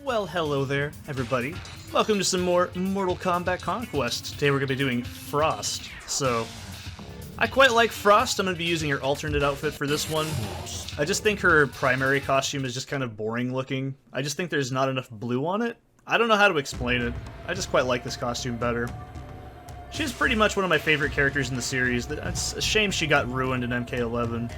Well, hello there, everybody. Welcome to some more Mortal Kombat Conquest. Today we're going to be doing Frost. So, I quite like Frost. I'm going to be using her alternate outfit for this one. I just think her primary costume is just kind of boring looking. I just think there's not enough blue on it. I don't know how to explain it. I just quite like this costume better. She's pretty much one of my favorite characters in the series. It's a shame she got ruined in MK11.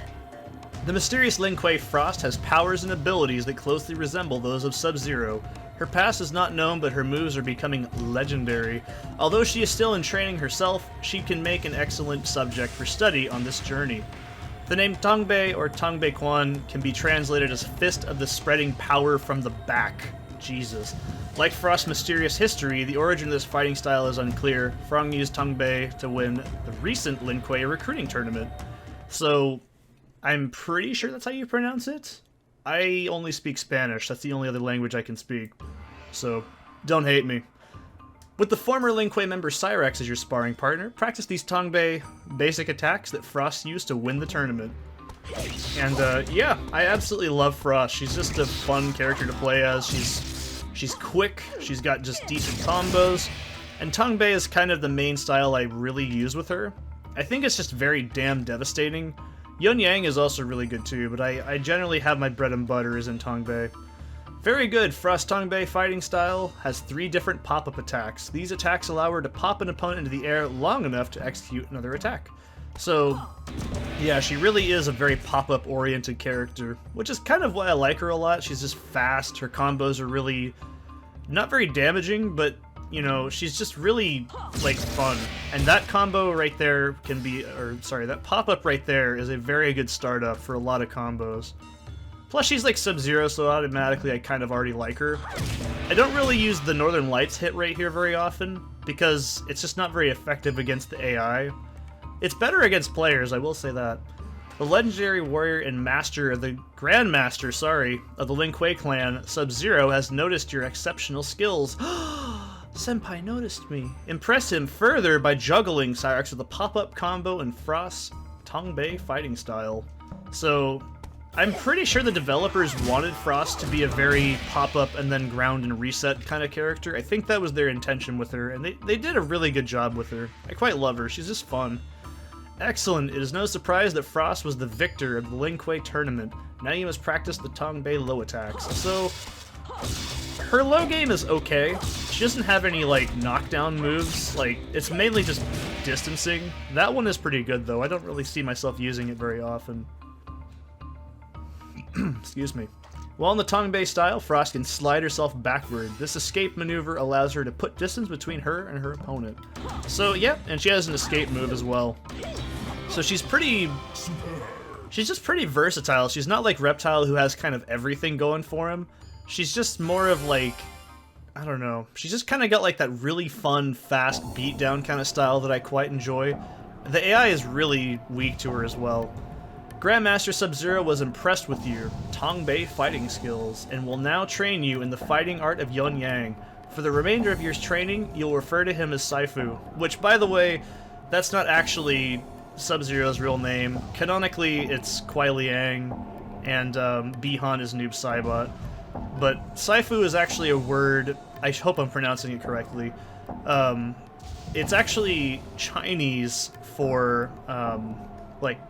The mysterious Lin Kuei Frost has powers and abilities that closely resemble those of Subzero. Her past is not known, but her moves are becoming legendary. Although she is still in training herself, she can make an excellent subject for study on this journey. The name Tongbei or Tongbei Quan can be translated as Fist of the Spreading Power from the Back. Jesus. Like Frost's mysterious history, the origin of this fighting style is unclear. Frong used Tongbei to win the recent Lin Kuei recruiting tournament. So, I'm pretty sure that's how you pronounce it. I only speak Spanish. That's the only other language I can speak. So, don't hate me. With the former Lin Kuei member Cyrax as your sparring partner, practice these Tongbei basic attacks that Frost used to win the tournament. And, yeah, I absolutely love Frost. She's just a fun character to play as. She's quick, she's got just decent combos, and Tongbei is kind of the main style I really use with her. I think it's just very damn devastating. Yun Yang is also really good too, but I generally have my bread and butter is in Tongbei. Very good, Frost Tongbei fighting style has 3 different pop-up attacks. These attacks allow her to pop an opponent into the air long enough to execute another attack. So, yeah, she really is a very pop-up oriented character, which is kind of why I like her a lot. She's just fast, her combos are really not very damaging, but, you know, she's just really, like, fun. And that combo right there can be, or sorry, that pop-up right there is a very good startup for a lot of combos. Plus, she's like Subzero, so automatically I kind of already like her. I don't really use the Northern Lights hit right here very often, because it's just not very effective against the AI. It's better against players, I will say that. The legendary warrior and master of the Grandmaster, of the Lin Kuei clan, Subzero, has noticed your exceptional skills. Senpai noticed me. Impress him further by juggling Cyrax with a pop-up combo in Frost's Tongbei fighting style. So, I'm pretty sure the developers wanted Frost to be a very pop-up and then ground and reset kind of character. I think that was their intention with her, and they did a really good job with her. I quite love her, she's just fun. Excellent, it is no surprise that Frost was the victor of the Lin Kuei tournament. Now you must practice the Tongbei low attacks. So, her low game is okay. She doesn't have any, like, knockdown moves. Like, it's mainly just distancing. That one is pretty good, though. I don't really see myself using it very often. Excuse me. While in the Tongbei style, Frost can slide herself backward. This escape maneuver allows her to put distance between her and her opponent. So, yeah, and she has an escape move as well. So she's just pretty versatile. She's not like Reptile, who has kind of everything going for him. She's just more of like, I don't know. She's just kind of got like that really fun, fast beatdown kind of style that I quite enjoy. The AI is really weak to her as well. Grandmaster Subzero was impressed with your Tongbei fighting skills and will now train you in the fighting art of Yun Yang. For the remainder of your training, you'll refer to him as Saifu, which, by the way, that's not actually Subzero's real name. Canonically, it's Kuai Liang, and Bihan is Noob Saibot. But Saifu is actually a word, I hope I'm pronouncing it correctly. It's actually Chinese for, like,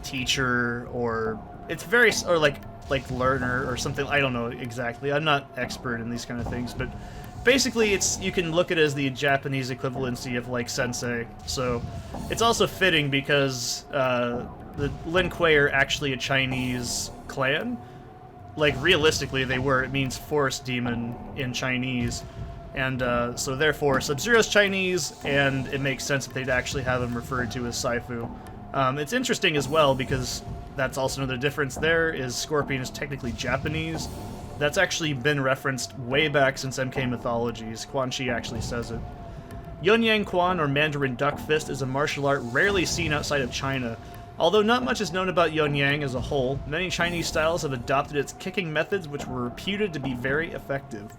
teacher, or it's very, or like learner or something. I don't know exactly. I'm not expert in these kind of things, but basically it's, you can look at it as the Japanese equivalency of like sensei. So it's also fitting because the Lin Kuei are actually a Chinese clan. Like realistically they were. It means forest demon in Chinese. And so therefore Sub-Zero's Chinese, and it makes sense that they'd actually have him referred to as Saifu. It's interesting as well because that's also another difference there, is Scorpion is technically Japanese. That's actually been referenced way back since MK Mythologies. Quan Chi actually says it. Yun Yang Quan, or Mandarin Duck Fist, is a martial art rarely seen outside of China. Although not much is known about Yun Yang as a whole, many Chinese styles have adopted its kicking methods, which were reputed to be very effective.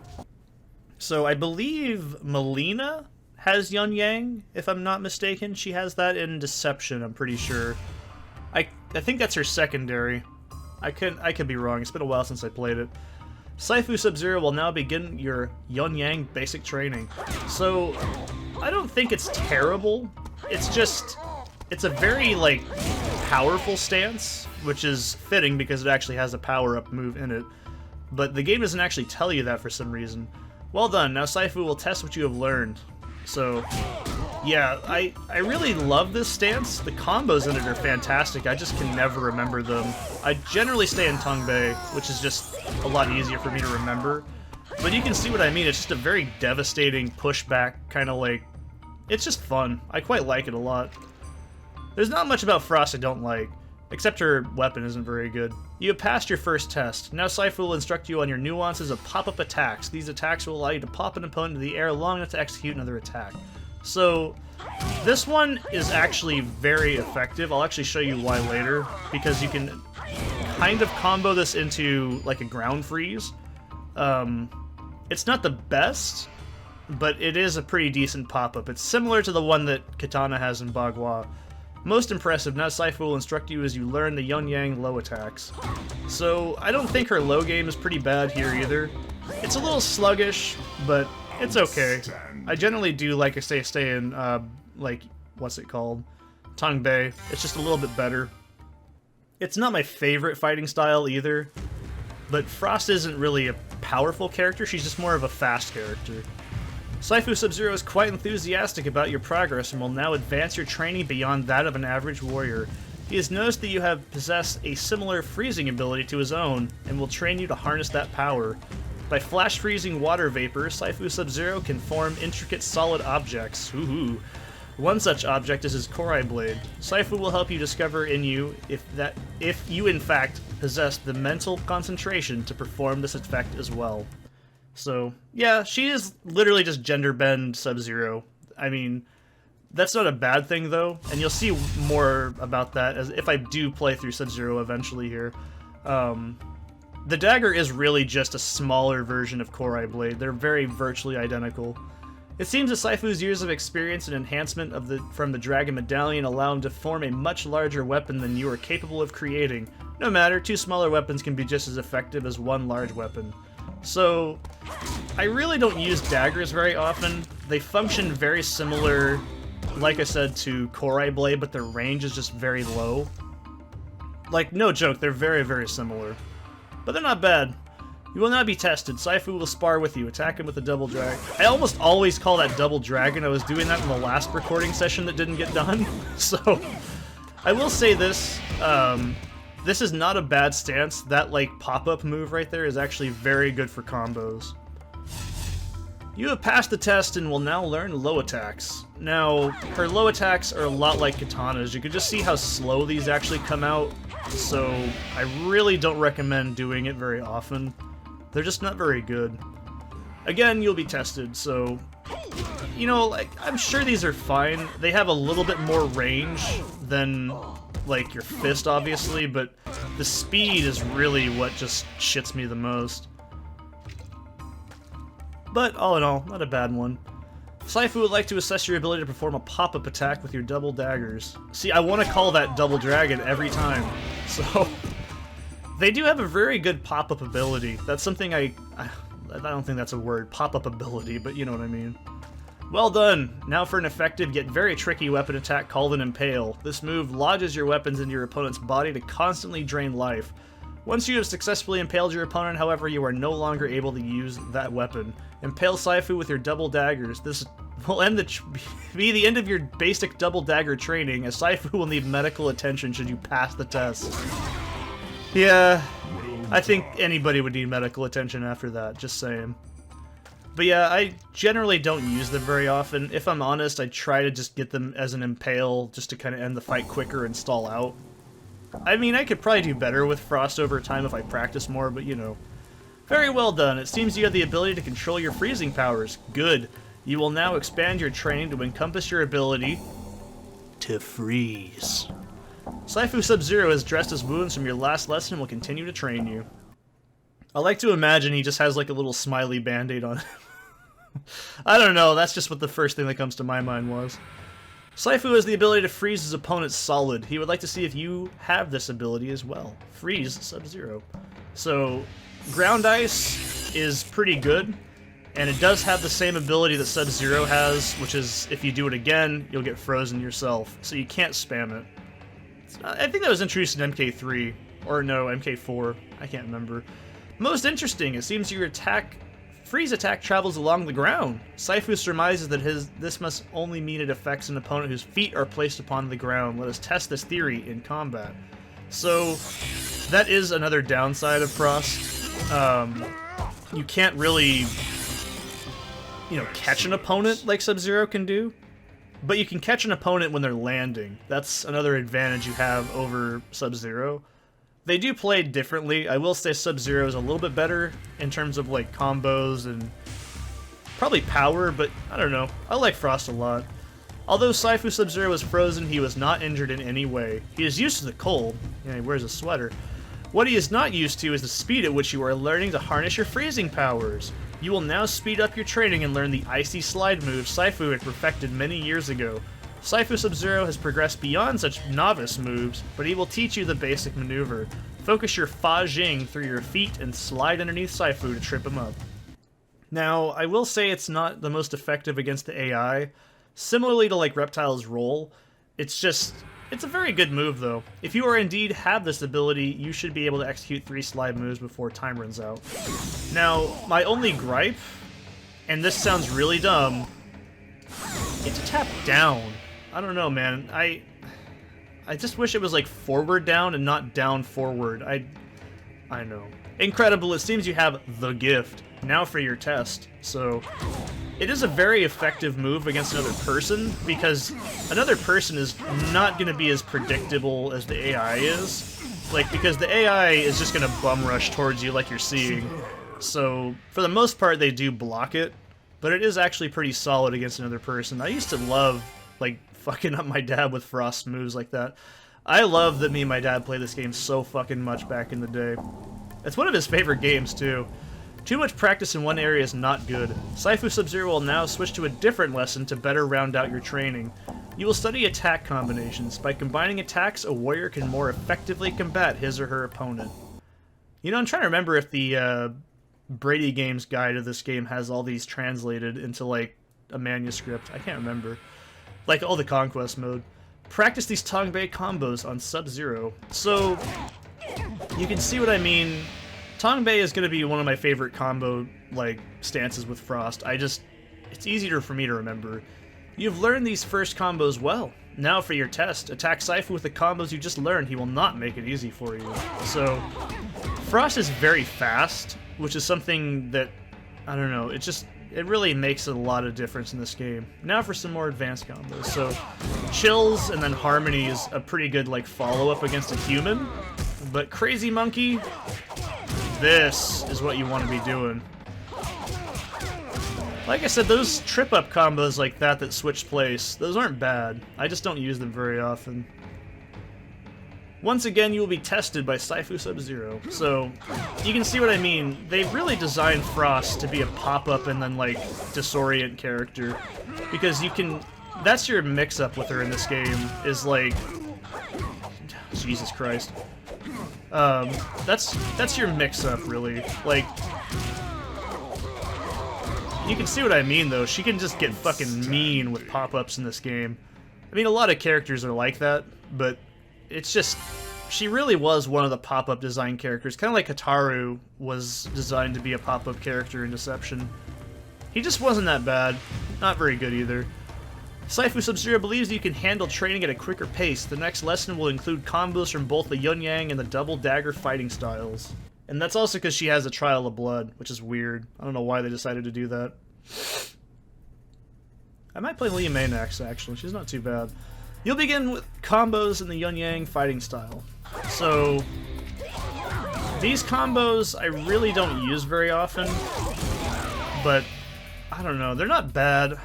So I believe Melina has Yun Yang, if I'm not mistaken. She has that in Deception, I'm pretty sure. I think that's her secondary. I could be wrong. It's been a while since I played it. Saifu Subzero will now begin your Yun-Yang basic training. So, I don't think it's terrible. It's just, it's a very, like, powerful stance, which is fitting because it actually has a power-up move in it. But the game doesn't actually tell you that for some reason. Well done, now Saifu will test what you have learned. So, yeah, I really love this stance. The combos in it are fantastic, I just can never remember them. I generally stay in Tongbei, which is just a lot easier for me to remember. But you can see what I mean, it's just a very devastating pushback, kind of like... It's just fun. I quite like it a lot. There's not much about Frost I don't like, except her weapon isn't very good. You have passed your first test. Now Saifu will instruct you on your nuances of pop-up attacks. These attacks will allow you to pop an opponent into the air long enough to execute another attack. So, this one is actually very effective. I'll actually show you why later, because you can kind of combo this into like a ground freeze. It's not the best, but it is a pretty decent pop-up. It's similar to the one that Katana has in Bagua. Most impressive, now Saifu will instruct you as you learn the Yun-Yang low attacks. So, I don't think her low game is pretty bad here either. It's a little sluggish, but it's okay. I generally do, like I say, stay in, like, what's it called? Tongbei. It's just a little bit better. It's not my favorite fighting style either, but Frost isn't really a powerful character, she's just more of a fast character. Saifu Subzero is quite enthusiastic about your progress and will now advance your training beyond that of an average warrior. He has noticed that you have possessed a similar freezing ability to his own, and will train you to harness that power. By flash freezing water vapor, Saifu Subzero can form intricate solid objects. Ooh. One such object is his Korai Blade. Saifu will help you discover in you if you in fact possess the mental concentration to perform this effect as well. So, yeah, she is literally just gender bend Sub-Zero. I mean, that's not a bad thing though, and you'll see more about that as if I do play through Sub-Zero eventually here. The Dagger is really just a smaller version of Korai Blade. They're very virtually identical. It seems that Saifu's years of experience and enhancement from the Dragon Medallion allow him to form a much larger weapon than you are capable of creating. No matter, 2 smaller weapons can be just as effective as 1 large weapon. So, I really don't use daggers very often. They function very similar, like I said, to Korai Blade, but their range is just very low. Like, no joke, they're very, very similar. But they're not bad. You will now be tested. Saifu will spar with you. Attack him with a double dragon. I almost always call that double dragon. I was doing that in the last recording session that didn't get done. So, I will say this. This is not a bad stance. That, like, pop-up move right there is actually very good for combos. You have passed the test and will now learn low attacks. Now, her low attacks are a lot like Katana's. You can just see how slow these actually come out, so I really don't recommend doing it very often. They're just not very good. Again, you'll be tested, so... You know, like, I'm sure these are fine. They have a little bit more range than... like your fist, obviously, but the speed is really what just shits me the most. But all in all, not a bad one. Saifu would like to assess your ability to perform a pop-up attack with your double daggers. See, I want to call that double dragon every time. So, they do have a very good pop-up ability. That's something I don't think that's a word, pop-up ability, but you know what I mean. Well done! Now for an effective yet very tricky weapon attack called an Impale. This move lodges your weapons into your opponent's body to constantly drain life. Once you have successfully impaled your opponent, however, you are no longer able to use that weapon. Impale Saifu with your double daggers. This will be the end of your basic double dagger training, as Saifu will need medical attention should you pass the test. Yeah, I think anybody would need medical attention after that, just saying. But yeah, I generally don't use them very often. If I'm honest, I try to just get them as an Impale just to kind of end the fight quicker and stall out. I mean, I could probably do better with Frost over time if I practice more, but you know. Very well done. It seems you have the ability to control your freezing powers. Good. You will now expand your training to encompass your ability to freeze. Saifu Subzero has dressed his wounds from your last lesson and will continue to train you. I like to imagine he just has like a little smiley band-aid on him. I don't know, that's just what the first thing that comes to my mind was. Saifu has the ability to freeze his opponent solid. He would like to see if you have this ability as well. Freeze Sub-Zero. So, Ground Ice is pretty good, and it does have the same ability that Subzero has, which is if you do it again, you'll get frozen yourself, so you can't spam it. I think that was introduced in MK3, or no, MK4, I can't remember. Most interesting, it seems your freeze attack travels along the ground. Saifu surmises that this must only mean it affects an opponent whose feet are placed upon the ground. Let us test this theory in combat. So, that is another downside of Frost. You can't really, catch an opponent like Subzero can do, but you can catch an opponent when they're landing. That's another advantage you have over Subzero. They do play differently. I will say Subzero is a little bit better in terms of like combos and probably power, but I don't know. I like Frost a lot. Although Saifu Subzero was frozen, he was not injured in any way. He is used to the cold. He wears a sweater. What he is not used to is the speed at which you are learning to harness your freezing powers. You will now speed up your training and learn the icy slide move Saifu had perfected many years ago. Saifu Subzero has progressed beyond such novice moves, but he will teach you the basic maneuver. Focus your Fa Jing through your feet and slide underneath Saifu to trip him up. Now, I will say it's not the most effective against the AI. Similarly to like Reptile's roll, it's a very good move though. If you are indeed have this ability, you should be able to execute 3 slide moves before time runs out. Now, my only gripe, and this sounds really dumb, it's a tap down. I don't know, man. I just wish it was like forward down and not down forward. I know. Incredible, it seems you have the gift. Now for your test. So, it is a very effective move against another person, because another person is not going to be as predictable as the AI is. Like, because the AI is just going to bum rush towards you like you're seeing. So, for the most part, they do block it, but it is actually pretty solid against another person. I used to love, like, fucking up my dad with Frost moves like that. I love that me and my dad played this game so fucking much back in the day. It's one of his favorite games, too. Too much practice in one area is not good. Saifu Subzero will now switch to a different lesson to better round out your training. You will study attack combinations. By combining attacks, a warrior can more effectively combat his or her opponent. I'm trying to remember if the Brady Games guide of this game has all these translated into, like, a manuscript. I can't remember. Like, all the Konquest mode. Practice these Tongbei combos on Subzero. So, you can see what I mean. Tongbei is going to be one of my favorite combo, like, stances with Frost. It's easier for me to remember. You've learned these first combos well. Now for your test. Attack Saifu with the combos you just learned. He will not make it easy for you. So, Frost is very fast, which is something that, I don't know, it really makes a lot of difference in this game. Now for some more advanced combos. So, Chills and then Harmony is a pretty good, like, follow-up against a human. But Crazy Monkey, this is what you want to be doing. Like I said, those trip-up combos like that switch place, those aren't bad. I just don't use them very often. Once again, you will be tested by Saifu Subzero. So, you can see what I mean. They really designed Frost to be a pop-up and then, like, disorient character. Because you can... That's your mix-up with her in this game, is, like... Jesus Christ. That's your mix-up, really. Like... You can see what I mean, though. She can just get fucking mean with pop-ups in this game. I mean, a lot of characters are like that, but... It's just, she really was one of the pop-up design characters, kind of like Hataru was designed to be a pop-up character in Deception. He just wasn't that bad. Not very good either. Saifu Subzero believes that you can handle training at a quicker pace. The next lesson will include combos from both the Yun-Yang and the double dagger fighting styles. And that's also because she has a Trial of Blood, which is weird. I don't know why they decided to do that. I might play Lia Mei next, actually. She's not too bad. You'll begin with combos in the Yun-Yang fighting style. So, these combos I really don't use very often, but I don't know, they're not bad.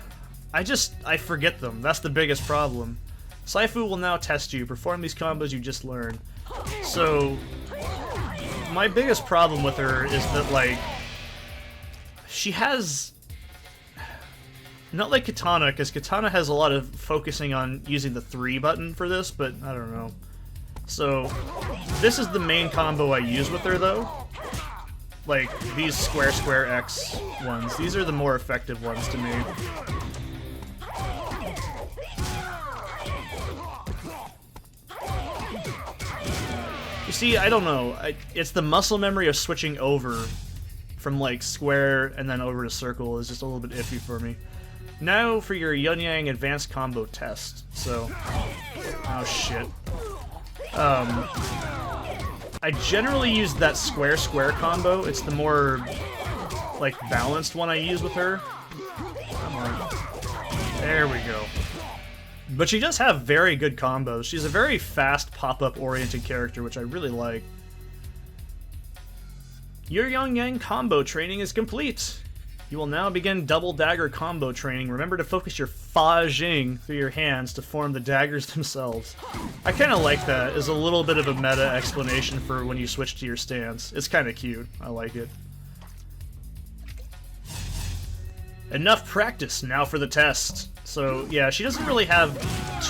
I forget them. That's the biggest problem. Saifu will now test you. Perform these combos you just learned. So, my biggest problem with her is that, like, she has... Not like Katana, because Katana has a lot of focusing on using the 3 button for this, but I don't know. So, this is the main combo I use with her, though. like these square X ones. These are the more effective ones to me. You see, I don't know. It's the muscle memory of switching over from like square and then over to circle is just a little bit iffy for me. Now for your Yin Yang advanced combo test. So, oh shit. I generally use that square combo. It's the more like balanced one I use with her. Come on. There we go. But she does have very good combos. She's a very fast pop-up oriented character, which I really like. Your Yin Yang combo training is complete. You will now begin double dagger combo training. Remember to focus your Fa Jing through your hands to form the daggers themselves. I kind of like that as a little bit of a meta explanation for when you switch to your stance. It's kind of cute. I like it. Enough practice, now for the test. So yeah, she doesn't really have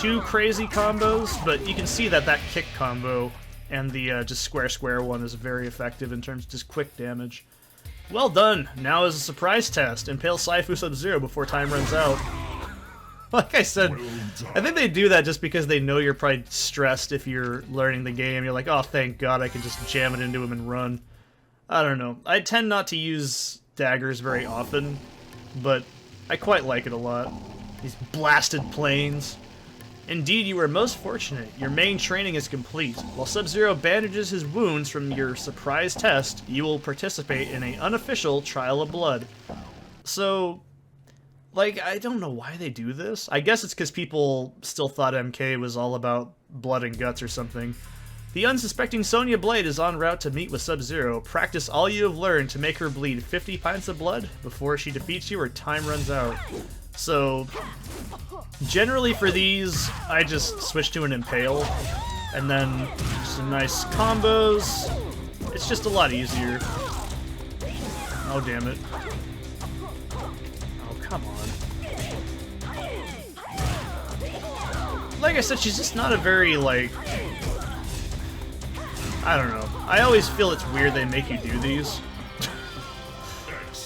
too crazy combos, but you can see that that kick combo and the just square one is very effective in terms of just quick damage. Well done! Now is a surprise test. Impale Saifu Subzero before time runs out. Like I said, I think they do that just because they know you're probably stressed if you're learning the game. You're like, oh thank god I can just jam it into him and run. I don't know. I tend not to use daggers very often, but I quite like it a lot. These blasted planes. Indeed, you were most fortunate. Your main training is complete. While Subzero bandages his wounds from your surprise test, you will participate in an unofficial trial of blood. So, like, I don't know why they do this. I guess it's because people still thought MK was all about blood and guts or something. The unsuspecting Sonya Blade is en route to meet with Subzero. Practice all you have learned to make her bleed 50 pints of blood before she defeats you or time runs out. So, generally for these, I just switch to an Impale, and then some nice combos. It's just a lot easier. Oh, damn it. Oh, come on. Like I said, she's just not a very, like... I don't know. I always feel it's weird they make you do these.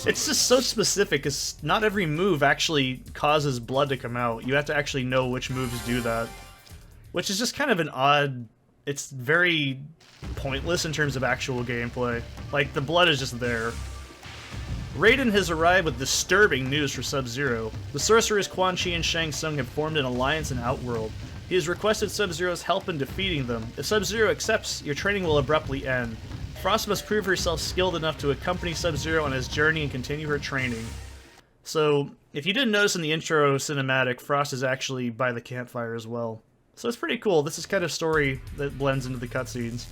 It's just so specific, because not every move actually causes blood to come out. You have to actually know which moves do that. Which is just kind of an odd... It's very pointless in terms of actual gameplay. Like, the blood is just there. Raiden has arrived with disturbing news for Subzero. The sorcerers Quan Chi and Shang Tsung have formed an alliance in Outworld. He has requested Subzero's help in defeating them. If Subzero accepts, your training will abruptly end. Frost must prove herself skilled enough to accompany Subzero on his journey and continue her training. So, if you didn't notice in the intro cinematic, Frost is actually by the campfire as well. So it's pretty cool. This is kind of story that blends into the cutscenes.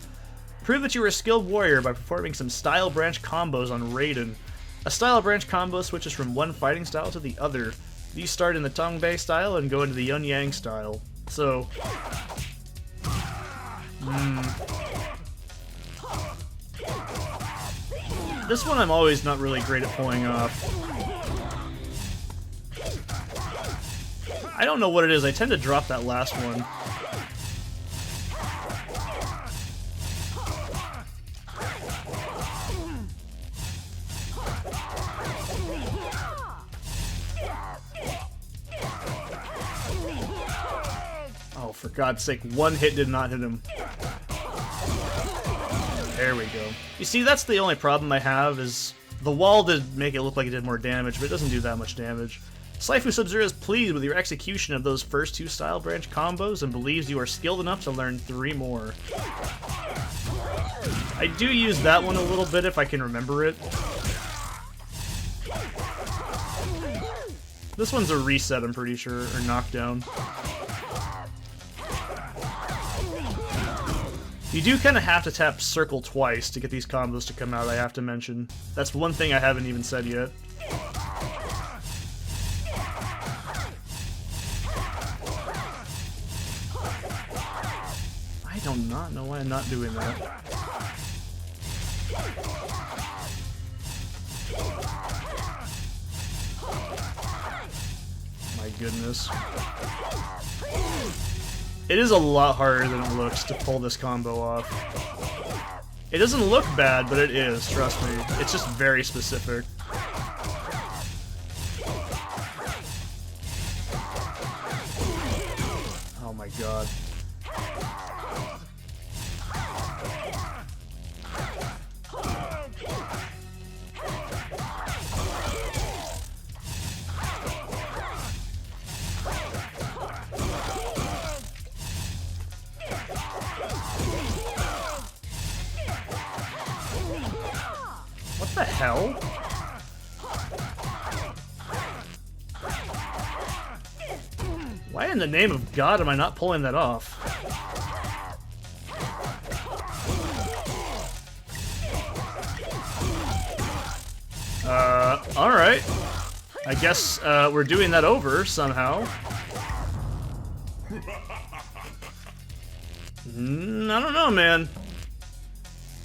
Prove that you are a skilled warrior by performing some style branch combos on Raiden. A style branch combo switches from one fighting style to the other. These start in the Tongbei style and go into the Yin Yang style. So... This one I'm always not really great at pulling off. I don't know what it is, I tend to drop that last one. Oh, for God's sake, one hit did not hit him. There we go. You see, that's the only problem I have, is the wall did make it look like it did more damage, but it doesn't do that much damage. Saifu Subzero is pleased with your execution of those first two style branch combos and believes you are skilled enough to learn 3 more. I do use that one a little bit if I can remember it. This one's a reset, I'm pretty sure, or knockdown. You do kind of have to tap circle twice to get these combos to come out, I have to mention. That's one thing I haven't even said yet. I do not know why I'm not doing that. My goodness. It is a lot harder than it looks to pull this combo off. It doesn't look bad, but it is, trust me. It's just very specific. Oh my god. What the hell? Why in the name of God am I not pulling that off? Alright. I guess, we're doing that over somehow. I don't know, man.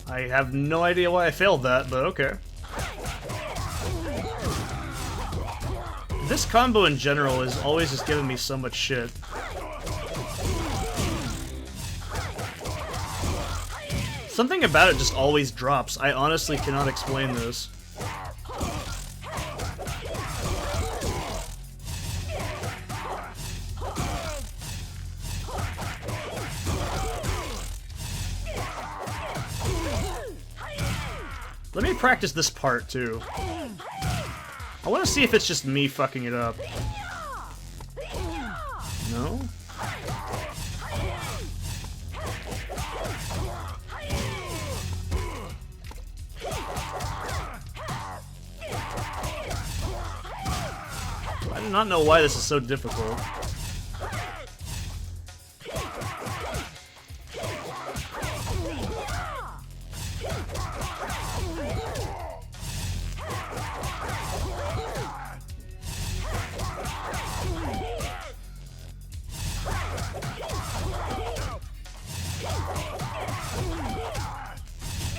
I have no idea why I failed that, but okay. This combo in general is always just giving me so much shit. Something about it just always drops. I honestly cannot explain this. Let me practice this part, too. I want to see if it's just me fucking it up. No? I do not know why this is so difficult.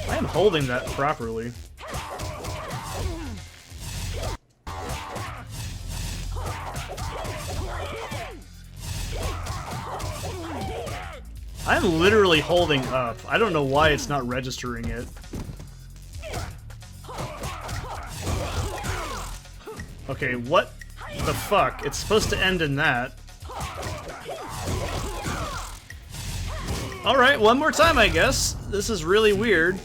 I am holding that properly. I'm literally holding up. I don't know why it's not registering it. Okay, what the fuck? It's supposed to end in that. Alright, one more time, I guess. This is really weird.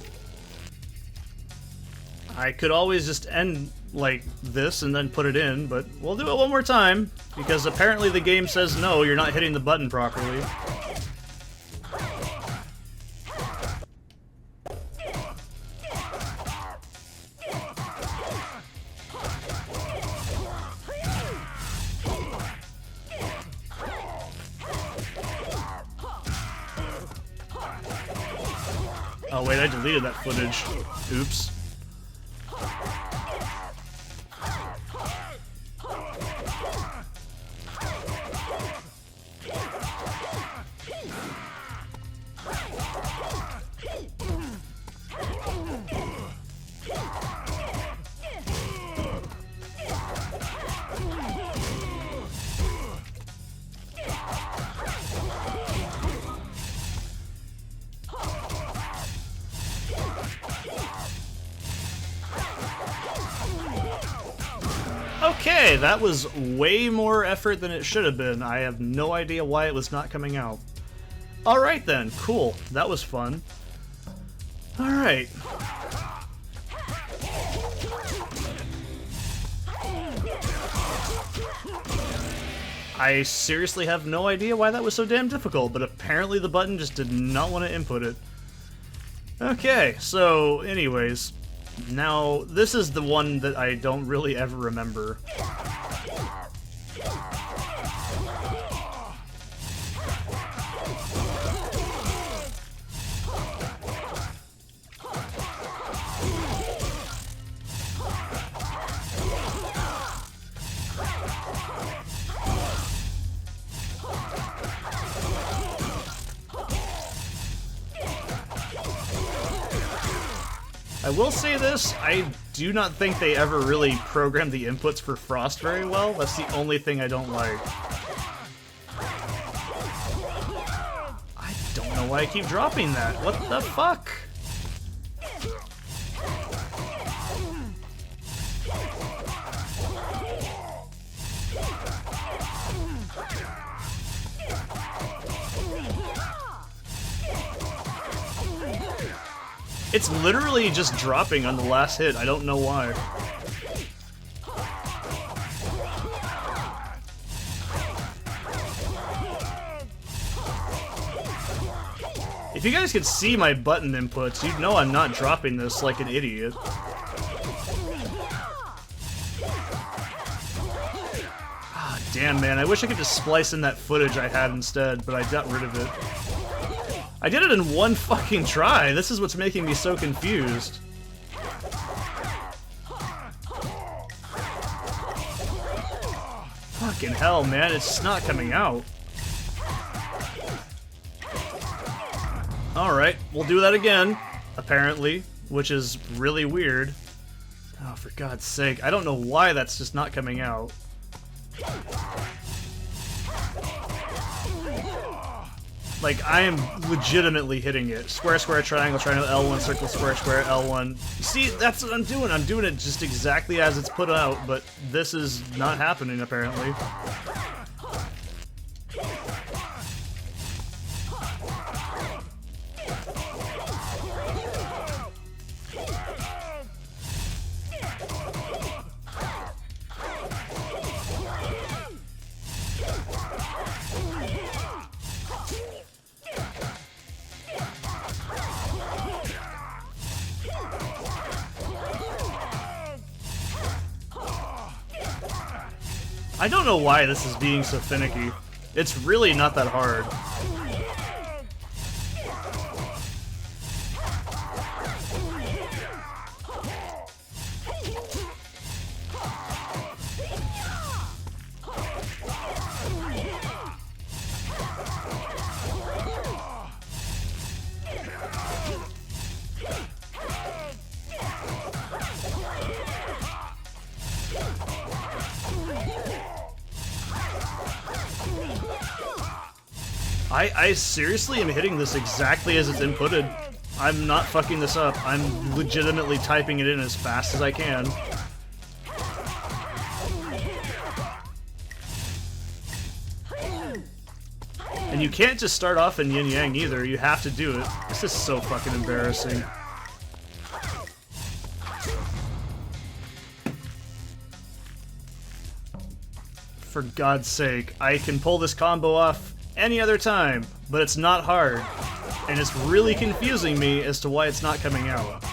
I could always just end like this and then put it in, but we'll do it one more time, because apparently the game says no, you're not hitting the button properly. Oh wait, I deleted that footage. Oops. Okay, that was way more effort than it should have been. I have no idea why it was not coming out. Alright then, cool. That was fun. Alright. I seriously have no idea why that was so damn difficult, but apparently the button just did not want to input it. Okay, so anyways, now this is the one that I don't really ever remember. I will say this, I do not think they ever really programmed the inputs for Frost very well. That's the only thing I don't like. I don't know why I keep dropping that. What the fuck? It's literally just dropping on the last hit. I don't know why. If you guys could see my button inputs, you'd know I'm not dropping this like an idiot. Ah, damn, man. I wish I could just splice in that footage I had instead, but I got rid of it. I did it in one fucking try. This is what's making me so confused. Fucking hell, man. It's just not coming out. Alright, we'll do that again, apparently, which is really weird. Oh, for God's sake. I don't know why that's just not coming out. Like, I am legitimately hitting it. Square, square, triangle, triangle, L1, circle, square, square, L1. You see, that's what I'm doing. I'm doing it just exactly as it's put out, but this is not happening, apparently. I don't know why this is being so finicky. It's really not that hard. I seriously am hitting this exactly as it's inputted. I'm not fucking this up. I'm legitimately typing it in as fast as I can. And you can't just start off in yin yang either. You have to do it. This is so fucking embarrassing. For God's sake, I can pull this combo off any other time, but it's not hard, and it's really confusing me as to why it's not coming out.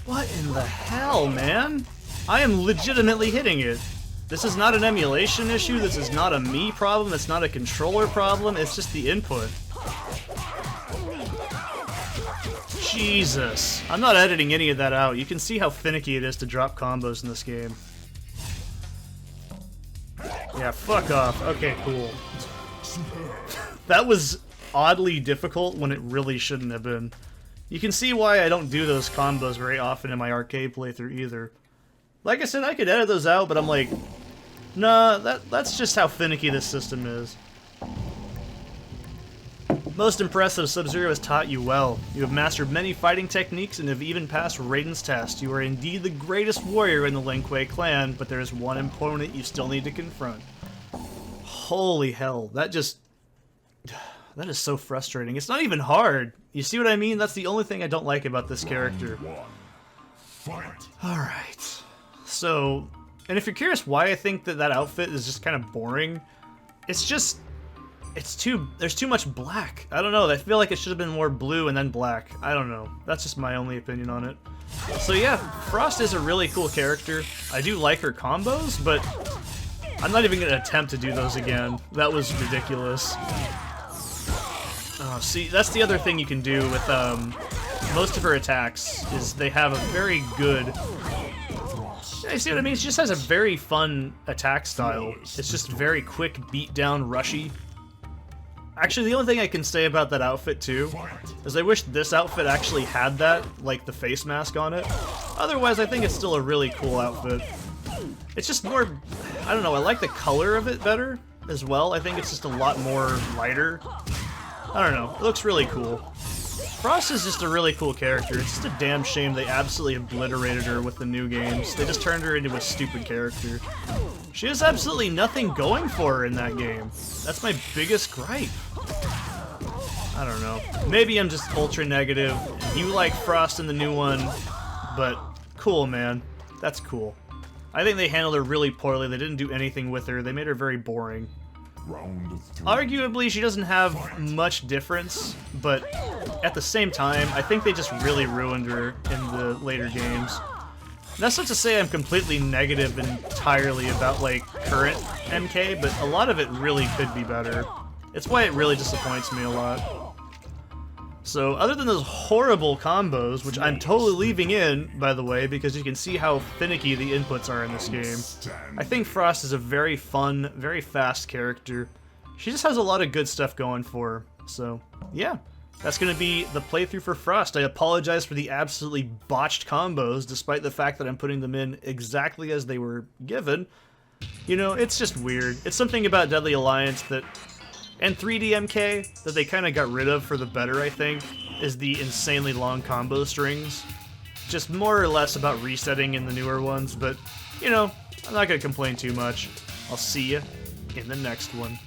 What in the hell, man? I am legitimately hitting it. This is not an emulation issue, this is not a me problem, it's not a controller problem, it's just the input. Jesus. I'm not editing any of that out. You can see how finicky it is to drop combos in this game. Yeah, fuck off. Okay, cool. That was oddly difficult when it really shouldn't have been. You can see why I don't do those combos very often in my arcade playthrough either. Like I said, I could edit those out, but I'm like, nah, that's just how finicky this system is. Most impressive, Subzero has taught you well. You have mastered many fighting techniques and have even passed Raiden's test. You are indeed the greatest warrior in the Lin Kuei clan, but there is one opponent you still need to confront. Holy hell, that is so frustrating. It's not even hard. You see what I mean? That's the only thing I don't like about this character. Alright. So, and if you're curious why I think that outfit is just kind of boring, it's just, there's too much black. I don't know, I feel like it should have been more blue and then black. I don't know. That's just my only opinion on it. So yeah, Frost is a really cool character. I do like her combos, but I'm not even going to attempt to do those again. That was ridiculous. Oh, see, that's the other thing you can do with most of her attacks, is they have a very good... You see what I mean? She just has a very fun attack style. It's just very quick, beat-down, rushy. Actually, the only thing I can say about that outfit, too, is I wish this outfit actually had that, like the face mask on it. Otherwise, I think it's still a really cool outfit. It's just more... I don't know, I like the color of it better, as well. I think it's just a lot more lighter. I don't know, it looks really cool. Frost is just a really cool character. It's just a damn shame they absolutely obliterated her with the new games. They just turned her into a stupid character. She has absolutely nothing going for her in that game. That's my biggest gripe. I don't know. Maybe I'm just ultra negative. You like Frost in the new one, but cool, man. That's cool. I think they handled her really poorly. They didn't do anything with her. They made her very boring. Arguably, she doesn't have much difference, but at the same time, I think they just really ruined her in the later games. That's not to say I'm completely negative entirely about, like, current MK, but a lot of it really could be better. It's why it really disappoints me a lot. So, other than those horrible combos, which I'm totally leaving in, by the way, because you can see how finicky the inputs are in this game, I think Frost is a very fun, very fast character. She just has a lot of good stuff going for her. So, yeah. That's going to be the playthrough for Frost. I apologize for the absolutely botched combos, despite the fact that I'm putting them in exactly as they were given. You know, it's just weird. It's something about Deadly Alliance that... and 3D MK that they kind of got rid of for the better, I think, is the insanely long combo strings. Just more or less about resetting in the newer ones, but, you know, I'm not going to complain too much. I'll see you in the next one.